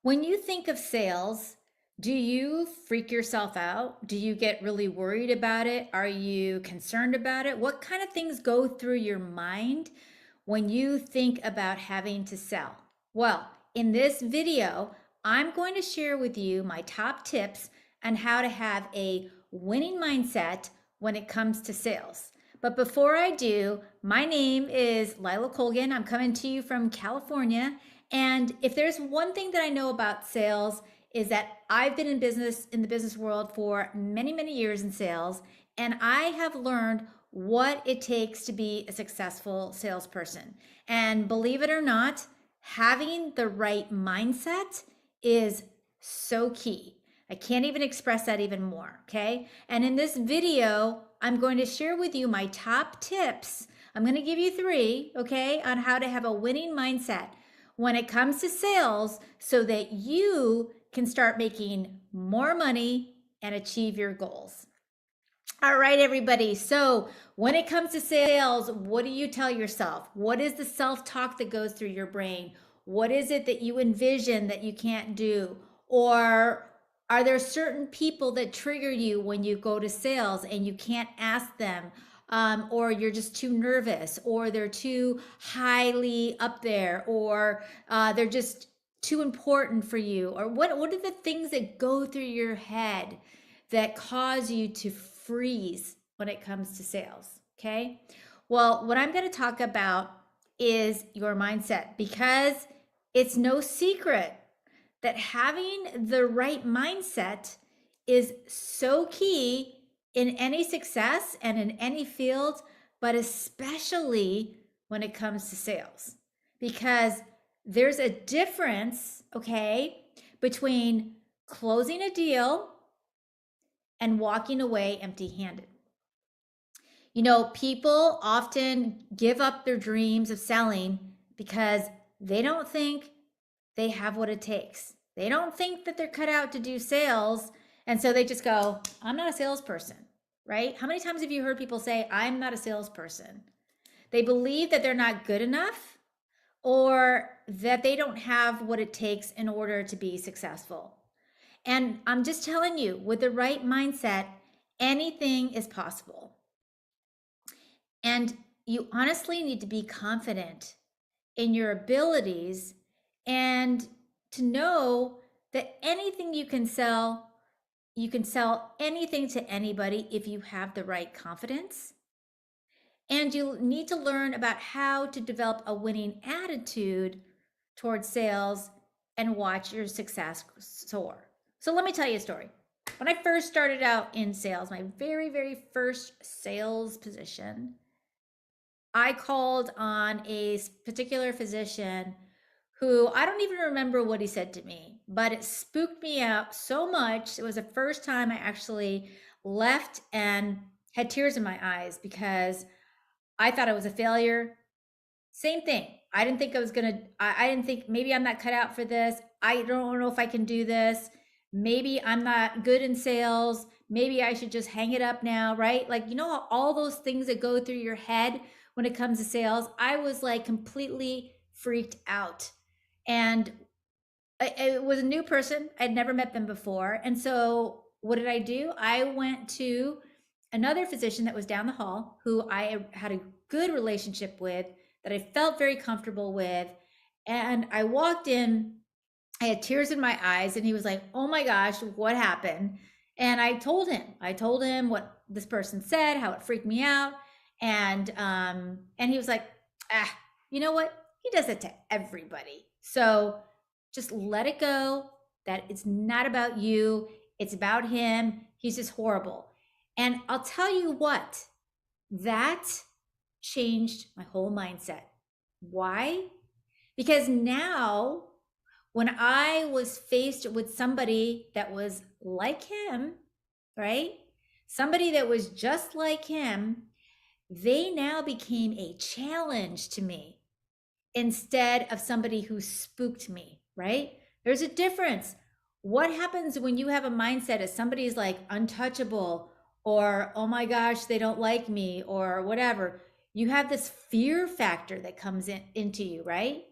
When you think of sales, do you freak yourself out? Do you get really worried about it? Are you concerned about it? What kind of things go through your mind when you think about having to sell? Well, in this video, I'm going to share with you my top tips on how to have a winning mindset when it comes to sales. But before I do, my name is Lila Colgan. I'm coming to you from California. And if there's one thing that I know about sales, is that I've been in the business world for many, many years in sales, and I have learned what it takes to be a successful salesperson. And believe it or not, having the right mindset is so key. I can't even express that even more, okay? And in this video, I'm going to share with you my top tips. I'm going to give you 3, okay, on how to have a winning mindset when it comes to sales so that you can start making more money and achieve your goals. All right, everybody. So when it comes to sales, what do you tell yourself? What is the self-talk that goes through your brain? What is it that you envision that you can't do? Or are there certain people that trigger you when you go to sales and you can't ask them? Or you're just too nervous, or they're too highly up there, or they're just too important for you? Or what are the things that go through your head that cause you to freeze when it comes to sales? Okay. Well, what I'm going to talk about is your mindset, because it's no secret that having the right mindset is so key in any success and in any field, but especially when it comes to sales, because there's a difference, okay, between closing a deal and walking away empty handed. You know, people often give up their dreams of selling because they don't think they have what it takes. They don't think that they're cut out to do sales. And so they just go, I'm not a salesperson, right? How many times have you heard people say, I'm not a salesperson? They believe that they're not good enough, or that they don't have what it takes in order to be successful. And I'm just telling you, with the right mindset, anything is possible. And you honestly need to be confident in your abilities and to know that anything you can sell anything to anybody if you have the right confidence. And you need to learn about how to develop a winning attitude towards sales and watch your success soar. So let me tell you a story. When I first started out in sales, my very, very first sales position, I called on a particular physician who, I don't even remember what he said to me, but it spooked me out so much. It was the first time I actually left and had tears in my eyes because I thought I was a failure. Same thing. I didn't think I was gonna, I didn't think, maybe I'm not cut out for this. I don't know if I can do this. Maybe I'm not good in sales. Maybe I should just hang it up now, right? Like, you know, all those things that go through your head when it comes to sales. I was like completely freaked out. And it was a new person. I'd never met them before. And so what did I do? I went to another physician that was down the hall who I had a good relationship with, that I felt very comfortable with. And I walked in, I had tears in my eyes, and he was like, "Oh my gosh, what happened?" And I told him what this person said, how it freaked me out. And he was like, "Ah, you know what? He does it to everybody. So just let it go. That it's not about you, it's about him. He's just horrible." And I'll tell you what, that changed my whole mindset. Why? Because now, when I was faced with somebody that was like him, right? Somebody that was just like him, they now became a challenge to me instead of somebody who spooked me, right? There's a difference. What happens when you have a mindset as somebody's like untouchable, or oh my gosh, they don't like me, or whatever? You have this fear factor that comes into you, right?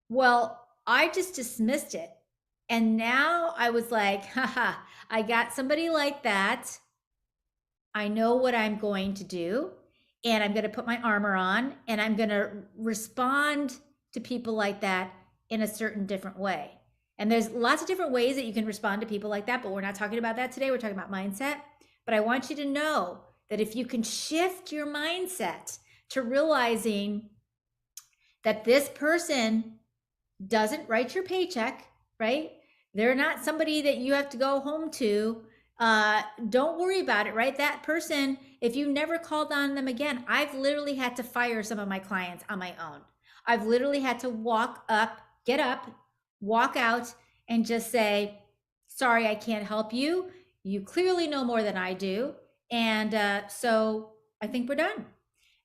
Well, I just dismissed it. And now I was like, haha, I got somebody like that. I know what I'm going to do, and I'm going to put my armor on, and I'm going to respond to people like that in a certain different way. And there's lots of different ways that you can respond to people like that, but we're not talking about that today. We're talking about mindset. But I want you to know that if you can shift your mindset to realizing that this person doesn't write your paycheck, right? They're not somebody that you have to go home to. Don't worry about it, right? That person, if you never called on them again, I've literally had to fire some of my clients on my own. I've literally had to get up, walk out, and just say, sorry, I can't help you. You clearly know more than I do. And so I think we're done.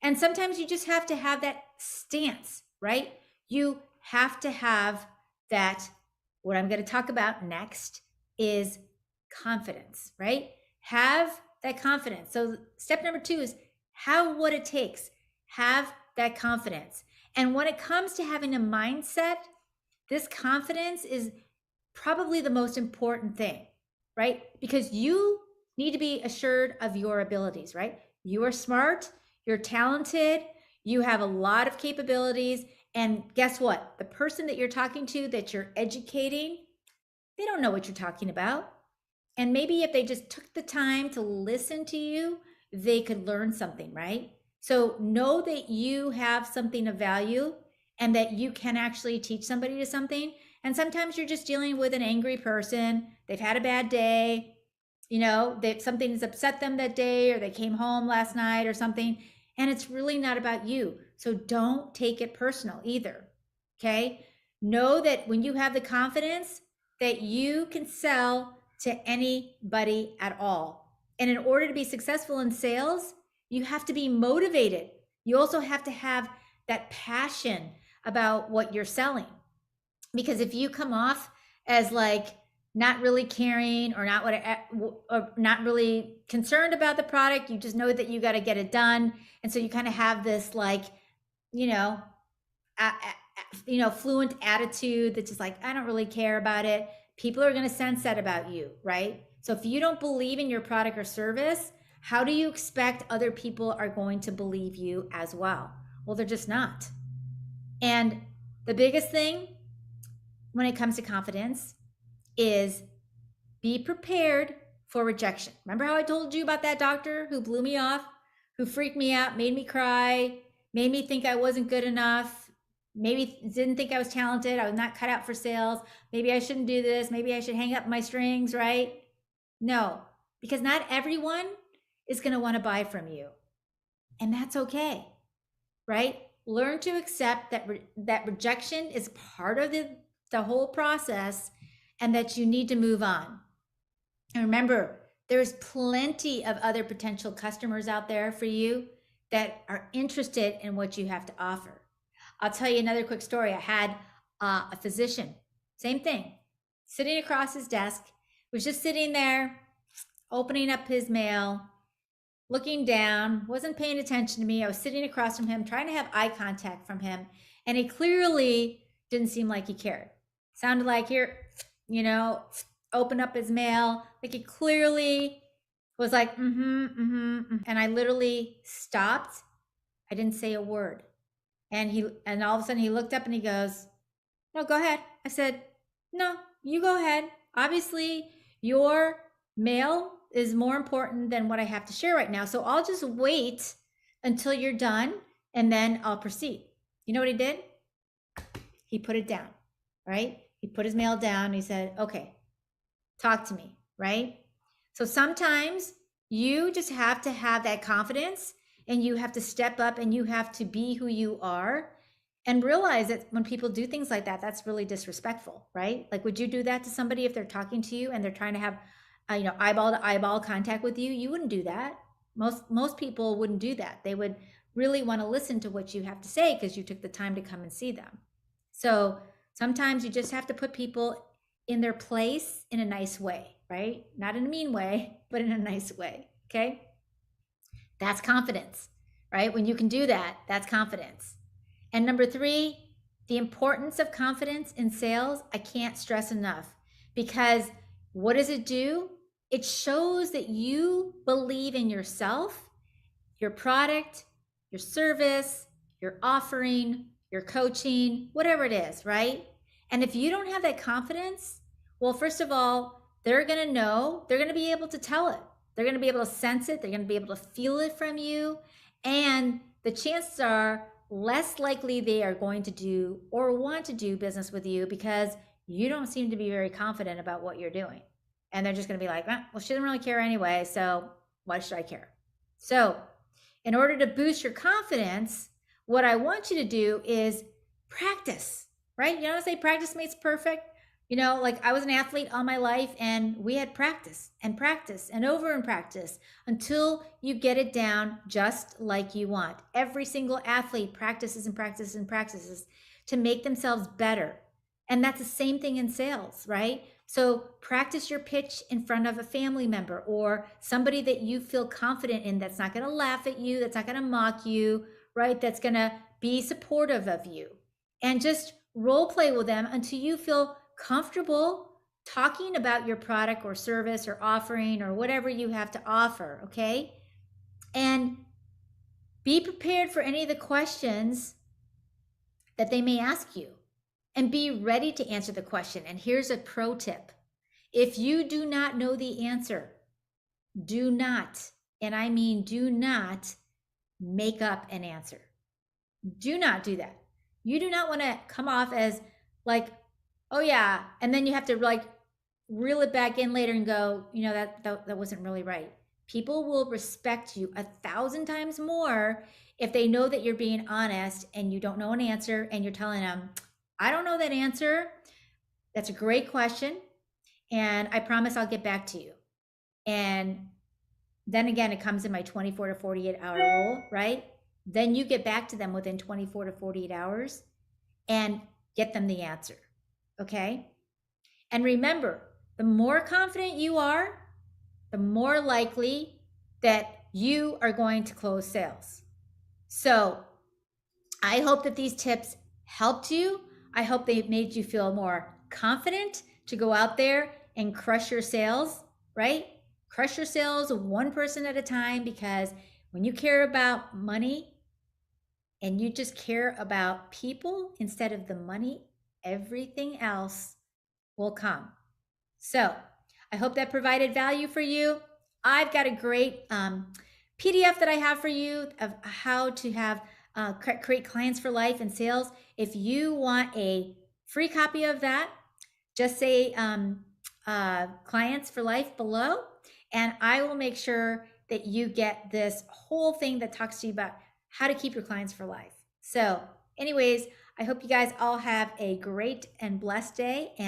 And sometimes you just have to have that stance, right? You have to have that. What I'm going to talk about next is confidence, right? Have that confidence. So step number 2 is have what it takes. Have that confidence. And when it comes to having a mindset, this confidence is probably the most important thing, right? Because you need to be assured of your abilities, right? You are smart, you're talented, you have a lot of capabilities. And guess what? The person that you're talking to, that you're educating, they don't know what you're talking about. And maybe if they just took the time to listen to you, they could learn something, right? So know that you have something of value and that you can actually teach somebody to something. And sometimes you're just dealing with an angry person. They've had a bad day. Something has upset them that day, or they came home last night or something. And it's really not about you. So don't take it personal either. Okay. Know that when you have the confidence that you can sell to anybody at all. And in order to be successful in sales, you have to be motivated. You also have to have that passion about what you're selling. Because if you come off as like not really caring or not really concerned about the product, you just know that you got to get it done. And so you kind of have this like, fluent attitude that's just like, I don't really care about it. People are going to sense that about you, right? So if you don't believe in your product or service, how do you expect other people are going to believe you as well? Well, they're just not. And the biggest thing when it comes to confidence is be prepared for rejection. Remember how I told you about that doctor who blew me off, who freaked me out, made me cry, made me think I wasn't good enough, maybe didn't think I was talented, I was not cut out for sales, maybe I shouldn't do this, maybe I should hang up my strings, right? No, because not everyone is going to want to buy from you. And that's okay, right? Learn to accept that rejection is part of the whole process, and that you need to move on. And remember, there's plenty of other potential customers out there for you that are interested in what you have to offer. I'll tell you another quick story. I had a physician, same thing, sitting across his desk, was just sitting there, opening up his mail, looking down, wasn't paying attention to me. I was sitting across from him, trying to have eye contact from him, and he clearly didn't seem like he cared. Sounded like open up his mail, like he clearly was like, And I literally stopped. I didn't say a word. And all of a sudden he looked up and he goes, no, go ahead. I said, no, you go ahead. Obviously, your mail is more important than what I have to share right now. So I'll just wait until you're done and then I'll proceed. You know what he did? He put it down, right? He put his mail down. He said, okay, talk to me, right? So sometimes you just have to have that confidence, and you have to step up, and you have to be who you are, and realize that when people do things like that, that's really disrespectful, right? Like, would you do that to somebody if they're talking to you and they're trying to have, eyeball to eyeball contact with you? You wouldn't do that. Most people wouldn't do that. They would really want to listen to what you have to say because you took the time to come and see them. So sometimes you just have to put people in their place in a nice way, right? Not in a mean way, but in a nice way, okay? That's confidence, right? When you can do that, that's confidence. And number 3, the importance of confidence in sales, I can't stress enough, because what does it do? It shows that you believe in yourself, your product, your service, your offering, your coaching, whatever it is, right? And if you don't have that confidence, well, first of all, they're going to know, they're going to be able to tell it. They're going to be able to sense it. They're going to be able to feel it from you. And the chances are less likely they are going to do or want to do business with you because you don't seem to be very confident about what you're doing. And they're just going to be like, well, she doesn't really care anyway. So why should I care? So in order to boost your confidence, what I want you to do is practice, right? You know what I say? Practice makes perfect. Like I was an athlete all my life and we had practice and practice and over and practice until you get it down just like you want. Every single athlete practices and practices and practices to make themselves better. And that's the same thing in sales, right? So practice your pitch in front of a family member or somebody that you feel confident in that's not going to laugh at you, that's not going to mock you, right? That's going to be supportive of you. And just role play with them until you feel comfortable talking about your product or service or offering or whatever you have to offer, okay? And be prepared for any of the questions that they may ask you and be ready to answer the question. And here's a pro tip. If you do not know the answer, do not, and I mean do not, make up an answer. Do not do that. You do not want to come off as like, oh yeah, and then you have to like reel it back in later and go, that wasn't really right. People will respect you 1,000 times more if they know that you're being honest and you don't know an answer and you're telling them, I don't know that answer. That's a great question. And I promise I'll get back to you. And then again, it comes in my 24 to 48 hour rule, right? Then you get back to them within 24 to 48 hours and get them the answer. Okay. And remember, the more confident you are, the more likely that you are going to close sales. So I hope that these tips helped you. I hope they made you feel more confident to go out there and crush your sales, right? Crush your sales one person at a time, because when you care about money and you just care about people instead of the money, everything else will come. So I hope that provided value for you. I've got a great PDF that I have for you of how to have create clients for life and sales. If you want a free copy of that, just say clients for life below, and I will make sure that you get this whole thing that talks to you about how to keep your clients for life. So anyways, I hope you guys all have a great and blessed day.